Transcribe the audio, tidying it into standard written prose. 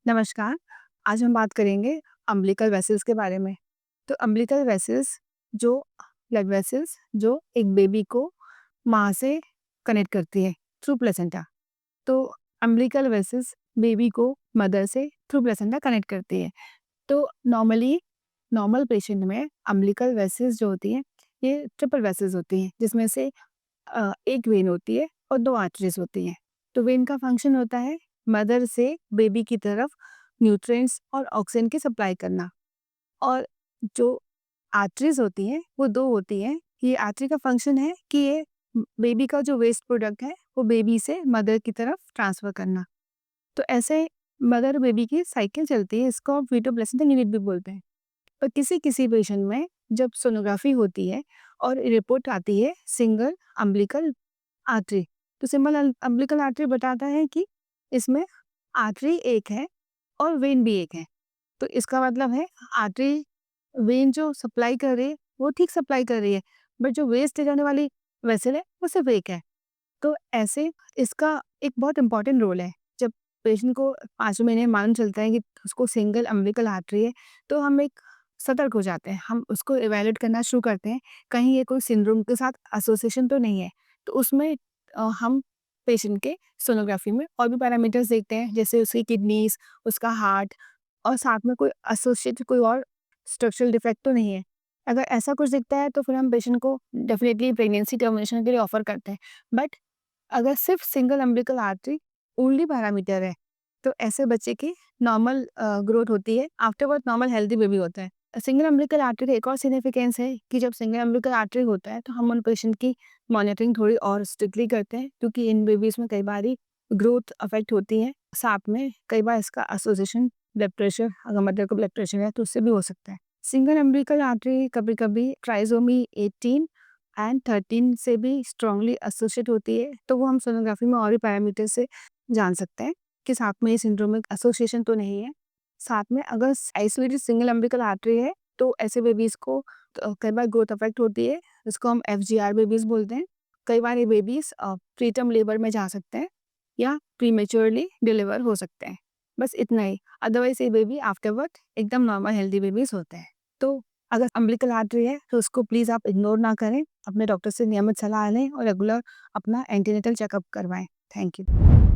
नमस्कार। आज हम बात करेंगे अम्बिलिकल वेसल्स के बारे में। तो अम्बिलिकल वेसल्स जो ब्लड वेसल्स जो एक बेबी को माँ से कनेक्ट करती है थ्रू प्लेसेंटा। तो अम्बिलिकल वेसल्स बेबी को मदर से थ्रू प्लेसेंटा कनेक्ट करती है। तो नॉर्मल पेशेंट में अम्बिलिकल वेसल्स जो होती हैं ये ट्रिपल वेसल्स होती हैं, जिसमें से एक वेन होती है और 2 आर्टरीज होती हैं। तो वेन का फंक्शन होता है मदर से बेबी की तरफ न्यूट्रिएंट्स और ऑक्सीजन की सप्लाई करना। और जो आर्टरीज होती हैं वो 2 होती हैं। ये आर्टरी का फंक्शन है कि ये बेबी का जो वेस्ट प्रोडक्ट है वो बेबी से मदर की तरफ ट्रांसफर करना। तो ऐसे मदर बेबी की साइकिल चलती है, इसको आप वीटो प्लेसेंटा यूनिट भी बोलते हैं। पर किसी-किसी पेशेंट में जब सोनोग्राफी होती है और रिपोर्ट आती है सिंगल अम्बिलिकल आर्टरी, तो सिंपल अम्बिलिकल आर्टरी बताता है कि इसमें आर्टरी एक है और वेन भी एक है। तो इसका मतलब है आर्टरी वेन जो सप्लाई कर रही है वो ठीक सप्लाई कर रही है, बट जो वेस्ट जाने वाली वेसल है वो सिर्फ एक है। तो ऐसे इसका एक बहुत इंपॉर्टेंट रोल है। जब पेशेंट को 5 महीने मालूम चलता है कि उसको सिंगल अम्बिलिकल आर्टरी है, तो हम एक सतर्क हो जाते हैं। हम उसको इवैल्यूएट करना शुरू करते हैं, कहीं ये कोई सिंड्रोम के साथ एसोसिएशन तो नहीं है। तो उसमें हम पेशेंट के सोनोग्राफी में और भी पैरामीटर्स देखते हैं, जैसे उसकी किडनीज़, उसका हार्ट और साथ में कोई एसोसिएटेड कोई और स्ट्रक्चरल डिफेक्ट तो नहीं है। अगर ऐसा कुछ दिखता है तो फिर हम पेशेंट को डेफिनिटली प्रेगनेंसी टर्मिनेशन के लिए ऑफर करते हैं। बट अगर सिर्फ single umbilical artery only parameter है, तो ऐसे बच्चे की नॉर्मल ग्रोथ होती है, आफ्टरवर्ड नॉर्मल हेल्दी बेबी होता है। सिंगल अम्बिलिकल आर्टरी का एक और सिग्निफिकेंस है कि जब सिंगल अम्बिलिकल आर्टरी होता है तो हम उन पेशेंट की मॉनिटरिंग थोड़ी और स्ट्रिक्टली करते हैं, क्योंकि इन बेबीज़ में कई बारी ग्रोथ अफेक्ट होती है। साथ में कई बार इसका एसोसिएशन ब्लड प्रेशर, अगर मदर को ब्लड प्रेशर है तो उससे भी हो सकता है। सिंगल अम्बिलिकल आर्टरी कभी-कभी ट्राइसोमी 18 एंड 13 से भी स्ट्रांगली एसोसिएट होती है, तो वो हम सोनोग्राफी में और भी पैरामीटर से जान सकते हैं कि साथ में ये सिंड्रोमिक एसोसिएशन तो नहीं है। साथ में अगर आइसोलेटेड सिंगल अम्बिलिकल आर्टरी है तो ऐसे बेबीज़ को कई बार ग्रोथ अफेक्ट होती है, जिसको हम एफजीआर बेबीज़ बोलते हैं। कई बार ये बेबीज़ प्रीटर्म लेबर में जा सकते हैं या प्रीमेच्योरली डिलीवर हो सकते हैं। बस इतना ही, अदरवाइज़ ये बेबी आफ्टरवर्ड एकदम नॉर्मल हेल्दी बेबीज़ होते हैं। तो अगर अम्बिलिकल आर्टरी है तो उसको प्लीज़ आप इग्नोर ना करें, अपने डॉक्टर से नियमित सलाह लें और रेगुलर अपना एंटीनेटल चेकअप करवाएँ। Thank you.